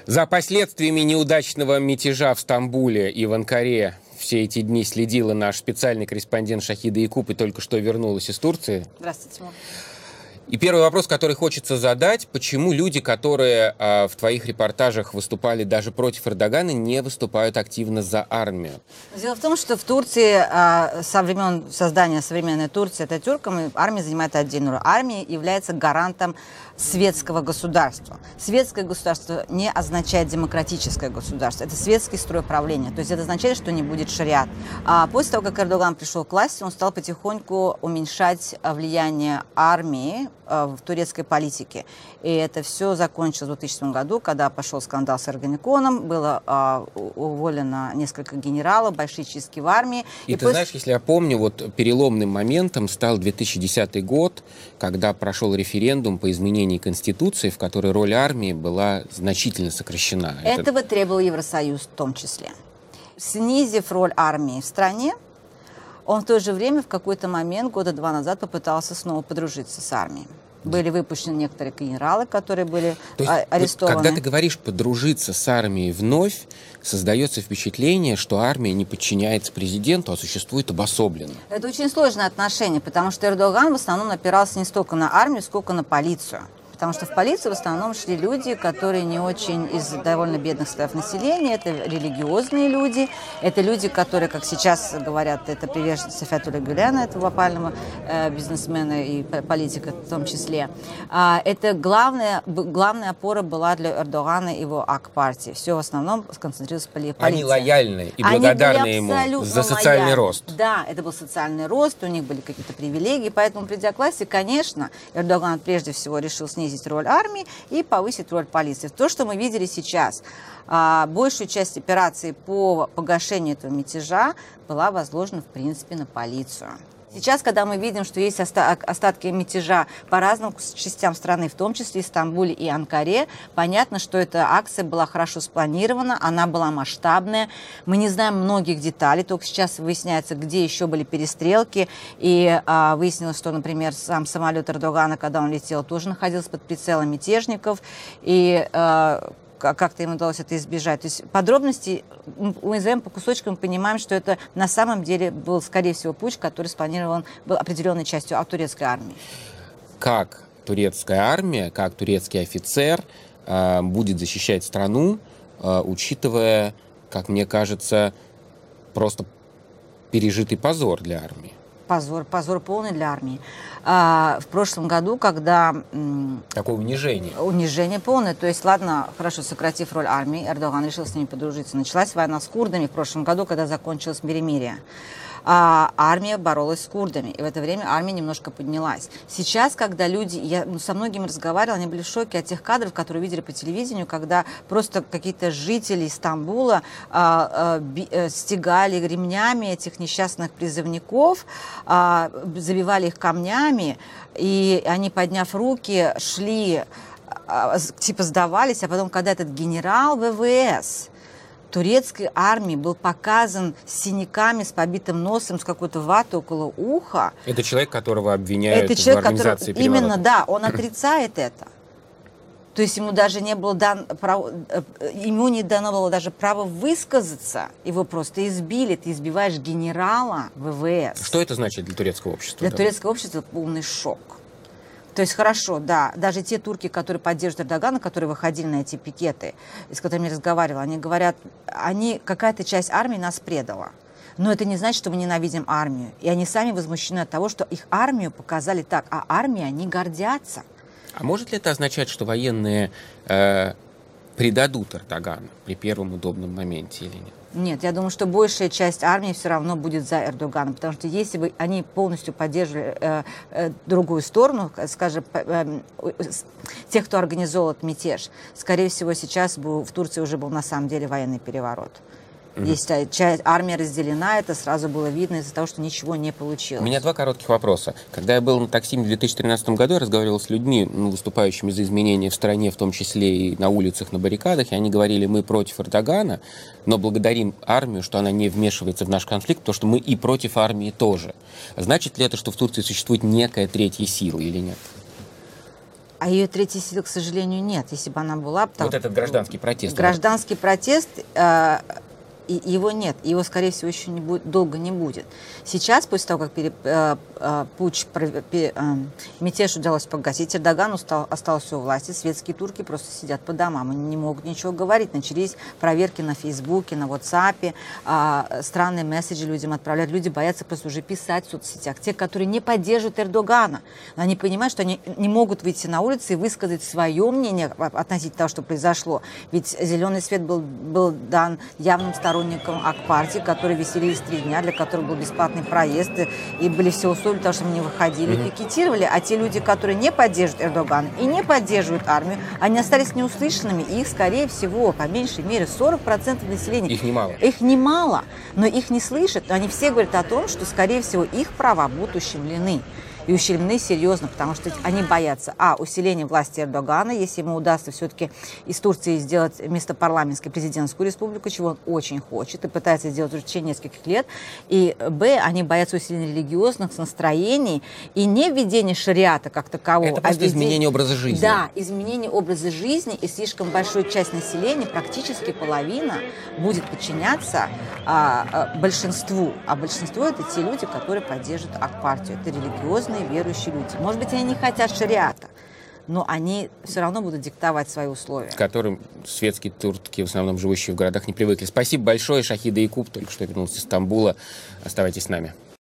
За последствиями неудачного мятежа в Стамбуле и в Анкаре все эти дни следила наш специальный корреспондент Шахида Якуб и только что вернулась из Турции. Здравствуйте, Тимур. И первый вопрос, который хочется задать: почему люди, которые в твоих репортажах выступали даже против Эрдогана, не выступают активно за армию? Дело в том, что в Турции со времен создания современной Турции Ататюрком армия занимает отдельную роль. Армия является гарантом светского государства. Светское государство не означает демократическое государство. Это светский строй правления. То есть это означает, что не будет шариат. А после того, как Эрдоган пришел к власти, он стал потихоньку уменьшать влияние армии в турецкой политике. И это все закончилось в 2000 году, когда пошел скандал с Эргенеконом, было уволено несколько генералов, большие чистки в армии. И ты знаешь, если я помню, вот переломным моментом стал 2010 год, когда прошел референдум по изменению Конституции, в которой роль армии была значительно сокращена. Этого требовал Евросоюз в том числе. Снизив роль армии в стране, он в то же время в какой-то момент, года 2 назад, попытался снова подружиться с армией. Были выпущены некоторые генералы, которые были арестованы. Когда ты говоришь «подружиться с армией вновь», создается впечатление, что армия не подчиняется президенту, а существует обособленно. Это очень сложное отношение, потому что Эрдоган в основном опирался не столько на армию, сколько на полицию. Потому что в полицию в основном шли люди, которые не очень из довольно бедных слоев населения. Это религиозные люди, это люди, которые, как сейчас говорят, это приверженцы Фетхулlah Гюлена, этого опального бизнесмена и политика в том числе. Это главная опора была для Эрдогана и его ак-партии. Все в основном сконцентрировалось в полиции. Они лояльны и благодарны ему за социальный рост. Да, это был социальный рост, у них были какие-то привилегии, поэтому, придя к власти, конечно, Эрдоган прежде всего решил снизить роль армии и повысить роль полиции. То, что мы видели сейчас, большую часть операций по погашению этого мятежа была возложена, в принципе, на полицию. Сейчас, когда мы видим, что есть остатки мятежа по разным частям страны, в том числе и Стамбуле и Анкаре, понятно, что эта акция была хорошо спланирована, она была масштабная. Мы не знаем многих деталей, только сейчас выясняется, где еще были перестрелки. И выяснилось, что, например, сам самолет Эрдогана, когда он летел, тоже находился под прицелом мятежников. И как-то им удалось это избежать. То есть подробности мы назовем по кусочкам, мы понимаем, что это на самом деле был, скорее всего, путч, который спланирован был определенной частью от турецкой армии. Как турецкая армия, как турецкий офицер будет защищать страну, учитывая, как мне кажется, просто пережитый позор для армии? Позор полный для армии. В прошлом году, когда... Такое унижение. Унижение полное. То есть, ладно, хорошо, сократив роль армии, Эрдоган решил с ними подружиться. Началась война с курдами в прошлом году, когда закончилось перемирие. Армия боролась с курдами, и в это время армия немножко поднялась. Сейчас, когда люди, я со многими разговаривала, они были в шоке от тех кадров, которые видели по телевидению, когда просто какие-то жители Стамбула стегали ремнями этих несчастных призывников, забивали их камнями, и они, подняв руки, шли, типа сдавались, а потом, когда этот генерал ВВС турецкой армии был показан с синяками, с побитым носом, с какой-то ватой около уха. Это человек, которого обвиняют в организации переворота. Именно, да, он отрицает это. То есть ему даже не было ему не дано было даже право высказаться. Его просто избили. Ты избиваешь генерала ВВС. Что это значит для турецкого общества? Для турецкого общества полный шок. То есть хорошо, да, даже те турки, которые поддерживают Эрдогана, которые выходили на эти пикеты, с которыми я разговаривала, они говорят, какая-то часть армии нас предала. Но это не значит, что мы ненавидим армию. И они сами возмущены от того, что их армию показали так, а армией они гордятся. А может ли это означать, что военные предадут Эрдогана при первом удобном моменте или нет? Нет, я думаю, что большая часть армии все равно будет за Эрдоганом, потому что если бы они полностью поддерживали другую сторону, скажем, тех, кто организовал этот мятеж, скорее всего, сейчас бы в Турции уже был на самом деле военный переворот. Если армия разделена, это сразу было видно из-за того, что ничего не получилось. У меня два коротких вопроса. Когда я был на Таксиме в 2013 году, я разговаривал с людьми, выступающими за изменения в стране, в том числе и на улицах, на баррикадах, и они говорили, мы против Эрдогана, но благодарим армию, что она не вмешивается в наш конфликт, потому что мы и против армии тоже. Значит ли это, что в Турции существует некая третья сила или нет? А ее третьей силы, к сожалению, нет. Если бы она была... Вот этот гражданский протест. Гражданский протест... И его нет, его, скорее всего, еще долго не будет. Сейчас, после того, как мятеж удалось погасить, Эрдоган остался у власти, светские турки просто сидят по домам, они не могут ничего говорить. Начались проверки на Фейсбуке, на WhatsApp, странные месседжи людям отправляют. Люди боятся просто уже писать в соцсетях. Те, которые не поддерживают Эрдогана, они понимают, что они не могут выйти на улицу и высказать свое мнение относительно того, что произошло. Ведь зеленый свет был дан явным сторонникам Ак-партии, которые веселились 3 дня, для которых был бесплатный проезд, и были все условия, потому что мы не выходили, пикетировали, а те люди, которые не поддерживают Эрдогана и не поддерживают армию, они остались неуслышанными, и их, скорее всего, по меньшей мере, 40% населения. Их немало. Их немало, но их не слышат, но они все говорят о том, что, скорее всего, их права будут ущемлены. И ущемлены серьезно, потому что они боятся, усиления власти Эрдогана, если ему удастся все-таки из Турции сделать вместо парламентской президентскую республику, чего он очень хочет и пытается сделать уже в течение нескольких лет, и они боятся усиления религиозных настроений и не введения шариата как такового. Это просто изменение образа жизни. Да, изменение образа жизни, и слишком большая часть населения, практически половина, будет подчиняться большинству. А большинство — это те люди, которые поддерживают Ак-партию. Это религиозные, верующие люди. Может быть, они не хотят шариата, но они все равно будут диктовать свои условия. К которым светские турки, в основном живущие в городах, не привыкли. Спасибо большое. Шахида Якуб только что вернулся из Стамбула. Оставайтесь с нами.